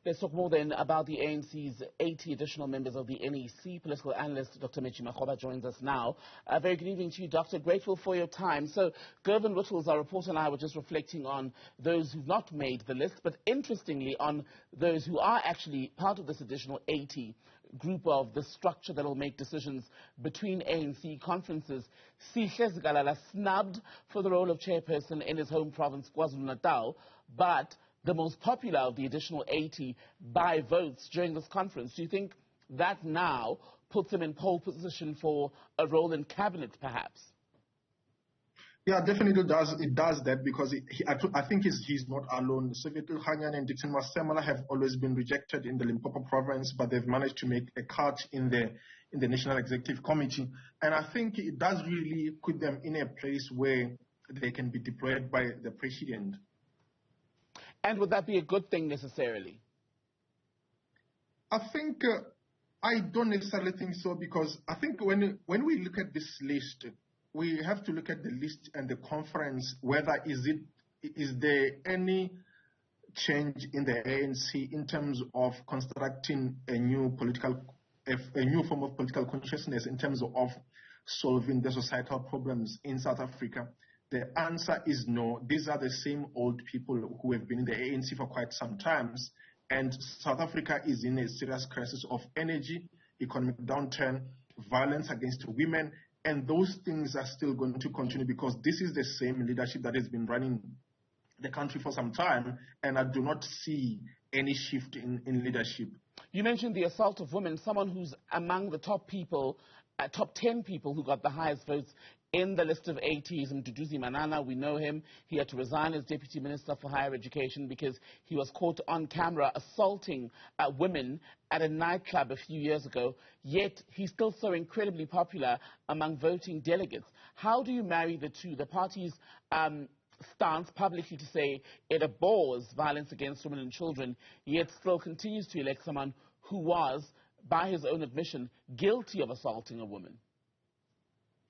Let's talk more then about the ANC's 80 additional members of the NEC. Political analyst Dr. Metji Makgoba joins us now. Very good evening to you, Doctor. Grateful for your time. So, Gervin Whittles, our reporter, and I were just reflecting on those who've not made the list, but interestingly on those who are actually part of this additional 80 group of the structure that will make decisions between ANC conferences. Sihle Zikalala snubbed for the role of chairperson in his home province, KwaZulu-Natal, but the most popular of the additional 80 by votes during this conference. Do you think that now puts him in pole position for a role in cabinet, perhaps? Yeah, definitely does. It does that because I think he's not alone. Soviet Hanyan and Dixon Masemala have always been rejected in the Limpopo province, but they've managed to make a cut in the National Executive Committee. And I think it does really put them in a place where they can be deployed by the president. And would that be a good thing necessarily? I think I don't necessarily think so, because I think when we look at this list, we have to look at the list and the conference, whether is there any change in the ANC in terms of constructing a new form of political consciousness in terms of solving the societal problems in South Africa. The answer is no. These are the same old people who have been in the ANC for quite some time, and South Africa is in a serious crisis of energy, economic downturn, violence against women, and those things are still going to continue because this is the same leadership that has been running the country for some time, and I do not see any shift in leadership. You mentioned the assault of women, someone who's among the top 10 people who got the highest votes in the list of 80 is Mduduzi Manana. We know him. He had to resign as Deputy Minister for Higher Education because he was caught on camera assaulting women at a nightclub a few years ago, yet he's still so incredibly popular among voting delegates. How do you marry the two? The party's stance publicly to say it abhors violence against women and children, yet still continues to elect someone who was, by his own admission, guilty of assaulting a woman.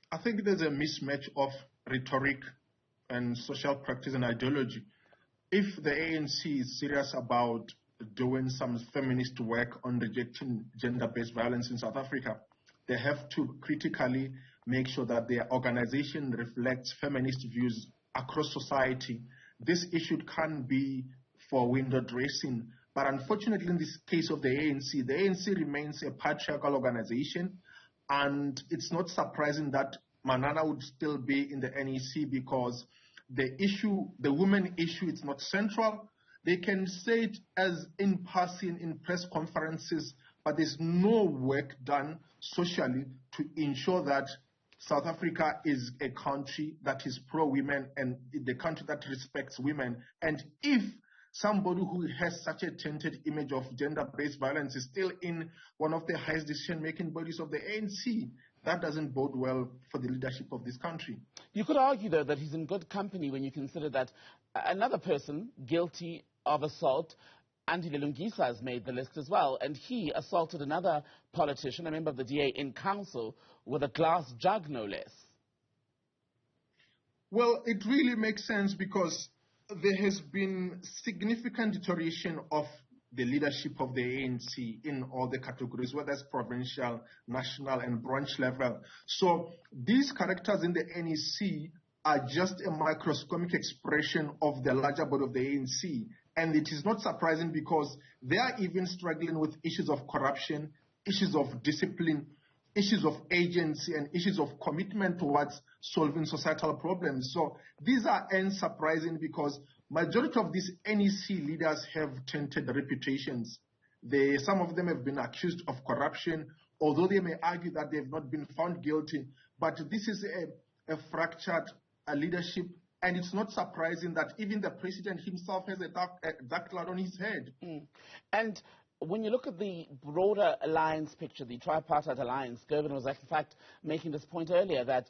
I think there's a mismatch of rhetoric and social practice and ideology. If the ANC is serious about doing some feminist work on rejecting gender-based violence in South Africa, they have to critically make sure that their organization reflects feminist views across society. This issue can't be for window dressing. But unfortunately, in this case of the ANC remains a patriarchal organization. And it's not surprising that Manana would still be in the NEC because the women issue, it's not central. They can say it as in passing in press conferences, but there's no work done socially to ensure that South Africa is a country that is pro-women and the country that respects women. And if somebody who has such a tainted image of gender-based violence is still in one of the highest decision-making bodies of the ANC, that doesn't bode well for the leadership of this country. You could argue, though, that he's in good company when you consider that another person guilty of assault, Andile Lungisa, has made the list as well, and he assaulted another politician, a member of the DA in council, with a glass jug, no less. Well, it really makes sense because there has been significant deterioration of the leadership of the ANC in all the categories, whether it's provincial, national, and branch level. So these characters in the NEC are just a microscopic expression of the larger body of the ANC. And it is not surprising because they are even struggling with issues of corruption, issues of discipline, issues of agency, and issues of commitment towards solving societal problems. So these are unsurprising because majority of these NEC leaders have tainted reputations. Some of them have been accused of corruption, although they may argue that they have not been found guilty. But this is a fractured leadership, and it's not surprising that even the president himself has a dark cloud on his head. And when you look at the broader alliance picture, the tripartite alliance, Gervin was in fact making this point earlier that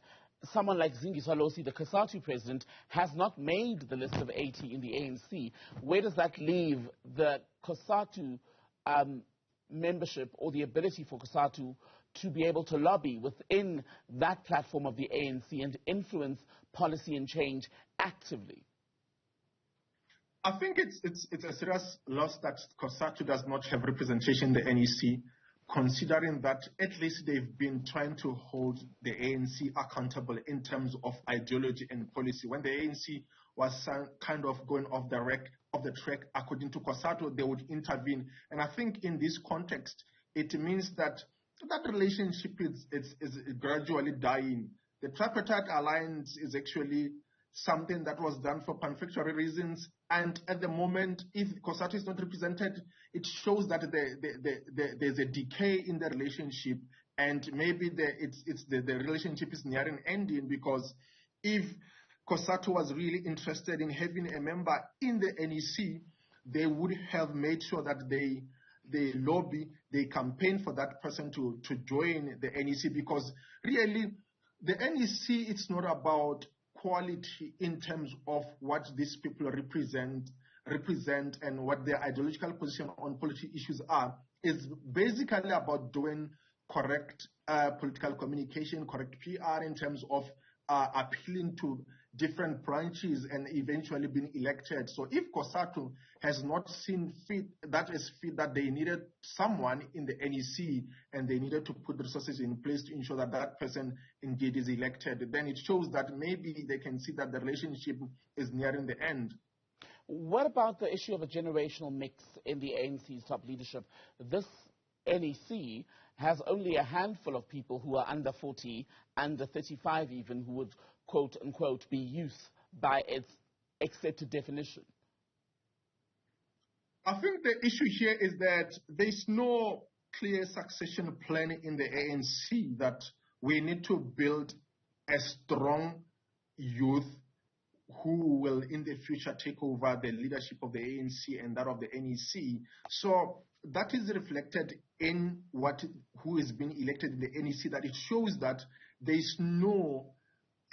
someone like Zingiswalosi, the COSATU president, has not made the list of 80 in the ANC. Where does that leave the COSATU membership or the ability for COSATU to be able to lobby within that platform of the ANC and influence policy and change actively? I think it's a serious loss that COSATU does not have representation in the NEC, considering that at least they've been trying to hold the ANC accountable in terms of ideology and policy. When the ANC was kind of going off the track, according to COSATU, they would intervene. And I think in this context, it means that that relationship is gradually dying. The tripartite alliance is actually something that was done for panfactory reasons. And at the moment, if COSATU is not represented, it shows that there's a decay in the relationship, and maybe the relationship is nearing ending, because if COSATU was really interested in having a member in the NEC, they would have made sure that they lobby, they campaign for that person to join the NEC, because really the NEC, it's not about quality in terms of what these people represent and what their ideological position on political issues are. Is basically about doing correct political communication, correct PR in terms of appealing to different branches and eventually being elected. So if COSATU has not seen fit that they needed someone in the NEC and they needed to put resources in place to ensure that that person indeed is elected, then it shows that maybe they can see that the relationship is nearing the end. What about the issue of a generational mix in the ANC's top leadership? This NEC has only a handful of people who are under 40, under 35 even, who would, quote unquote, be youth by its accepted definition. I think the issue here is that there's no clear succession plan in the ANC, that we need to build a strong youth who will in the future take over the leadership of the ANC and that of the NEC. So that is reflected in who is being elected in the NEC, that it shows that there is no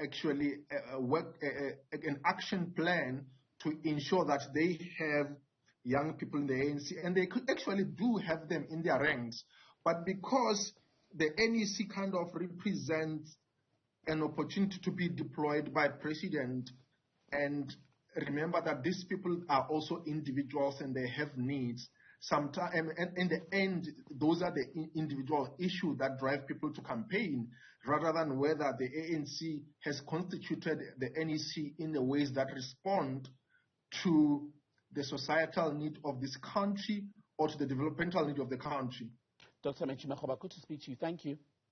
actually an action plan to ensure that they have young people in the ANC, and they could actually do have them in their ranks. But because the NEC kind of represents an opportunity to be deployed by president, and remember that these people are also individuals and they have needs. Sometimes, and in the end, those are the individual issues that drive people to campaign, rather than whether the ANC has constituted the NEC in the ways that respond to the societal need of this country or to the developmental need of the country. Dr. Metji Makgoba, good to speak to you. Thank you.